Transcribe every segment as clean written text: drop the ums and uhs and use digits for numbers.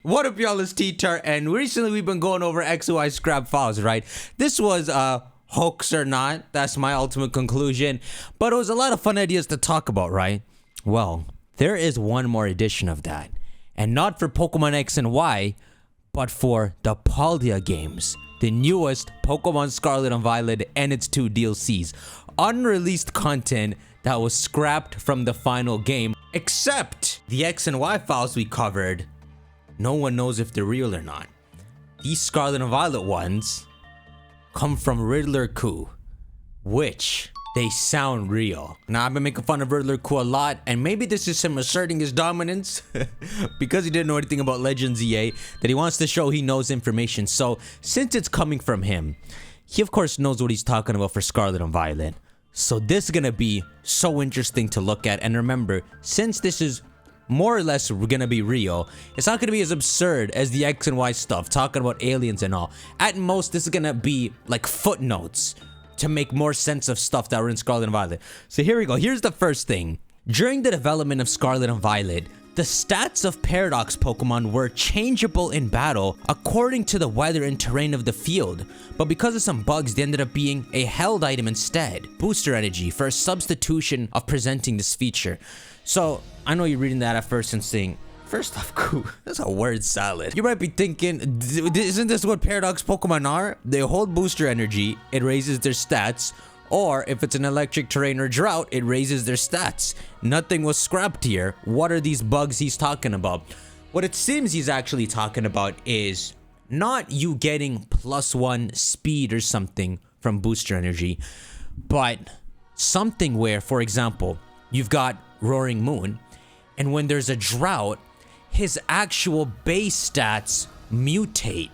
What up, y'all? It's T-Tar, and recently we've been going over XY scrap files, right? This was hoax or not. That's my ultimate conclusion. But it was a lot of fun ideas to talk about, right? Well, there is one more edition of that. And not for Pokemon X and Y, but for the Paldea games. The newest Pokemon Scarlet and Violet and its 2 DLCs. Unreleased content that was scrapped from the final game. Except the X and Y files we covered. No one knows if they're real or not. These Scarlet and Violet ones come from Riddler Coup, which they sound real. Now, I've been making fun of Riddler Coup a lot, and maybe this is him asserting his dominance because he didn't know anything about Legends EA, that he wants to show he knows information. So, since it's coming from him, he of course knows what he's talking about for Scarlet and Violet. So this is gonna be so interesting to look at, and remember, since this is more or less gonna be real, it's not gonna be as absurd as the X and Y stuff, talking about aliens and all. At most, this is gonna be like footnotes to make more sense of stuff that were in Scarlet and Violet. So here we go. Here's the first thing. During the development of Scarlet and Violet, the stats of Paradox Pokemon were changeable in battle according to the weather and terrain of the field, but because of some bugs, they ended up being a held item instead. Booster Energy for a substitution of presenting this feature. So, I know you're reading that at first and saying, first off, cool, that's a word salad. You might be thinking, isn't this what Paradox Pokemon are? They hold Booster Energy, it raises their stats, or if it's an electric terrain or drought, it raises their stats. Nothing was scrapped here. What are these bugs he's talking about? What it seems he's actually talking about is not you getting +1 speed or something from Booster Energy, but something where, for example, you've got Roaring Moon, and when there's a drought, his actual base stats mutate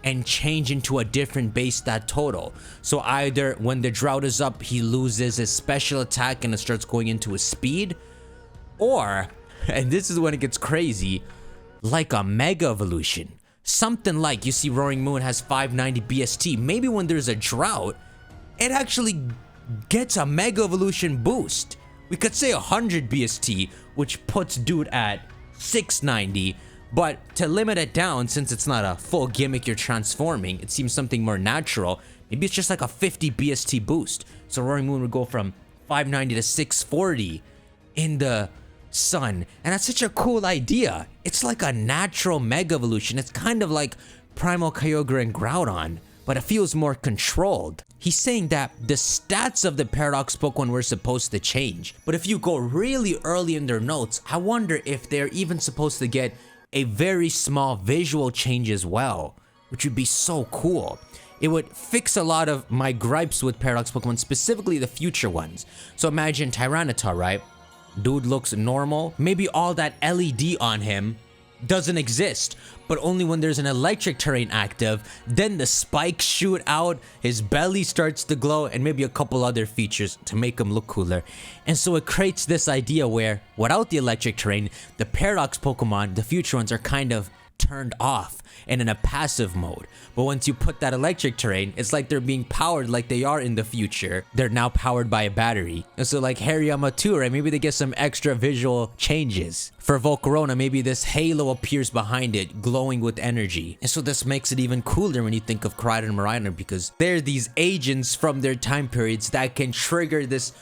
and change into a different base stat total. So either when the drought is up, he loses his special attack and it starts going into his speed, or, and this is when it gets crazy, like a Mega Evolution. Something like, you see Roaring Moon has 590 BST, maybe when there's a drought, it actually gets a Mega Evolution boost. We could say 100 BST, which puts dude at 690, but to limit it down, since it's not a full gimmick you're transforming, it seems something more natural. Maybe it's just like a 50 BST boost. So Roaring Moon would go from 590 to 640 in the sun. And that's such a cool idea. It's like a natural Mega Evolution. It's kind of like Primal Kyogre and Groudon, but it feels more controlled. He's saying that the stats of the Paradox Pokemon were supposed to change. But if you go really early in their notes, I wonder if they're even supposed to get a very small visual change as well, which would be so cool. It would fix a lot of my gripes with Paradox Pokemon, specifically the future ones. So imagine Tyranitar, right? Dude looks normal. Maybe all that LED on him doesn't exist, but only when there's an electric terrain active, then the spikes shoot out, his belly starts to glow, and maybe a couple other features to make him look cooler. And so it creates this idea where, without the electric terrain, the Paradox Pokemon, the future ones, are kind of turned off and in a passive mode. But once you put that electric terrain, it's like they're being powered like they are in the future. They're now powered by a battery. And so like Hariyama too, right? Maybe they get some extra visual changes. For Volcarona, maybe this halo appears behind it, glowing with energy. And so this makes it even cooler when you think of Koraidon and Miraidon, because they're these agents from their time periods that can trigger this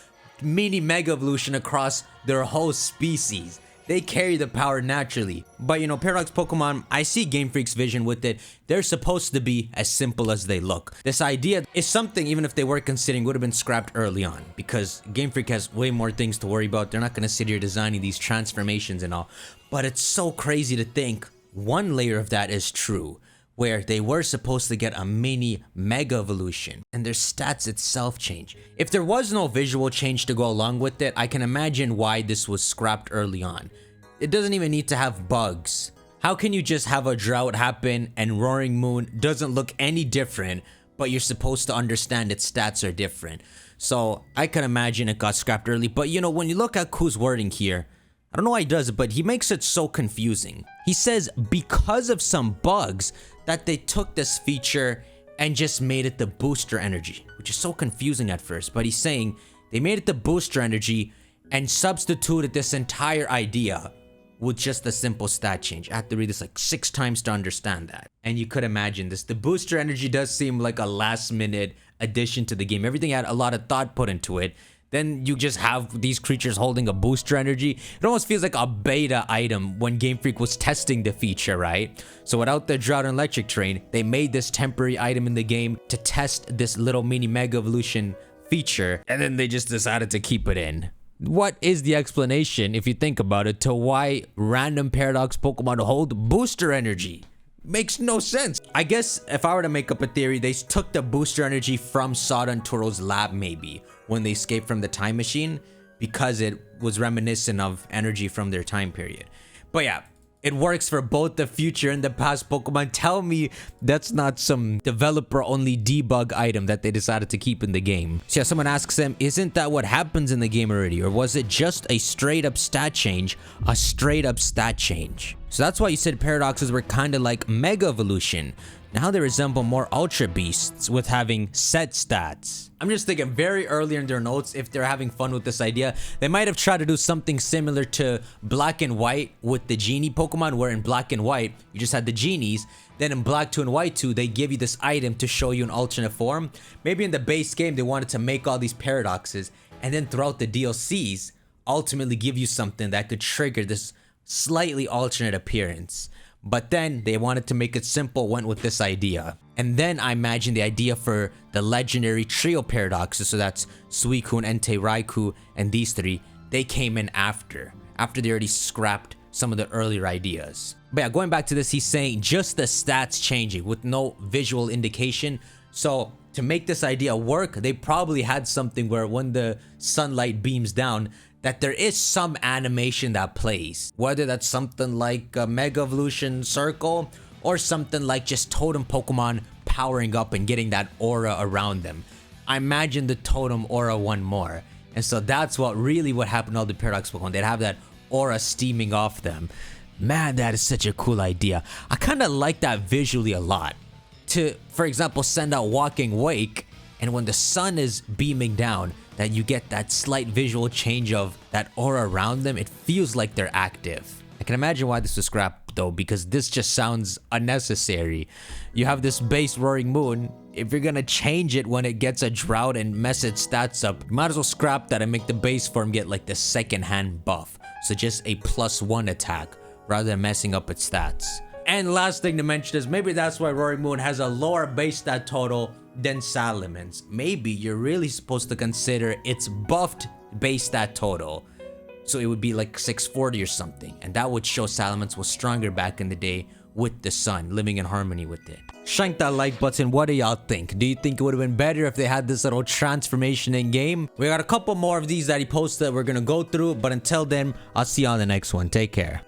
mini Mega Evolution across their whole species. They carry the power naturally. But you know, Paradox Pokemon, I see Game Freak's vision with it. They're supposed to be as simple as they look. This idea is something, even if they were considering, would have been scrapped early on, because Game Freak has way more things to worry about. They're not going to sit here designing these transformations and all. But it's so crazy to think one layer of that is true, where they were supposed to get a mini Mega Evolution and their stats itself change. If there was no visual change to go along with it, I can imagine why this was scrapped early on. It doesn't even need to have bugs. How can you just have a drought happen and Roaring Moon doesn't look any different, but you're supposed to understand its stats are different? So I can imagine it got scrapped early. But you know, when you look at Ku's wording here, I don't know why he does it, but he makes it so confusing. He says because of some bugs that they took this feature and just made it the Booster Energy, which is so confusing at first. But he's saying they made it the Booster Energy and substituted this entire idea with just a simple stat change. I had to read this like 6 times to understand that. And you could imagine this. The booster energy does seem like a last minute addition to the game. Everything had a lot of thought put into it. Then you just have these creatures holding a booster energy. It almost feels like a beta item when Game Freak was testing the feature, right? So without the Drought and Electric Terrain, they made this temporary item in the game to test this little mini Mega Evolution feature, and then they just decided to keep it in. What is the explanation, if you think about it, to why random Paradox Pokemon hold booster energy? Makes no sense. I guess if I were to make up a theory, they took the booster energy from Sada and Toro's lab maybe when they escaped from the time machine, because it was reminiscent of energy from their time period. But yeah, it works for both the future and the past Pokemon. Tell me that's not some developer-only debug item that they decided to keep in the game. So yeah, someone asks them, isn't that what happens in the game already? Or was it just a straight-up stat change? A straight-up stat change. So that's why you said Paradoxes were kind of like Mega Evolution. Now they resemble more Ultra Beasts with having set stats. I'm just thinking very early in their notes, if they're having fun with this idea, they might have tried to do something similar to Black and White with the Genie Pokemon, where in Black and White, you just had the Genies. Then in Black 2 and White 2, they give you this item to show you an alternate form. Maybe in the base game, they wanted to make all these Paradoxes, and then throughout the DLCs, ultimately give you something that could trigger this slightly alternate appearance. But then they wanted to make it simple, went with this idea. And then I imagine the idea for the legendary trio Paradoxes, so that's Suicune, Entei, Raikou, and these 3, they came in after they already scrapped some of the earlier ideas. But yeah, going back to this, he's saying just the stats changing with no visual indication. So to make this idea work, they probably had something where when the sunlight beams down, that there is some animation that plays. Whether that's something like a Mega Evolution Circle or something like just Totem Pokemon powering up and getting that aura around them. I imagine the Totem aura one more. And so that's what happened to all the Paradox Pokemon. They'd have that aura steaming off them. Man, that is such a cool idea. I kind of like that visually a lot. To, for example, send out Walking Wake, and when the sun is beaming down, that you get that slight visual change of that aura around them. It feels like they're active. I can imagine why this was scrapped though, because this just sounds unnecessary. You have this base Roaring Moon. If you're gonna change it when it gets a drought and mess its stats up, you might as well scrap that and make the base form get like the second hand buff. So just a +1 attack rather than messing up its stats. And last thing to mention is maybe that's why Roaring Moon has a lower base stat total than Salaman's. Maybe you're really supposed to consider its buffed base stat total. So it would be like 640 or something. And that would show Salaman's was stronger back in the day with the sun, living in harmony with it. Shank that like button. What do y'all think? Do you think it would have been better if they had this little transformation in game? We got a couple more of these that he posted that we're gonna go through. But until then, I'll see you on the next one. Take care.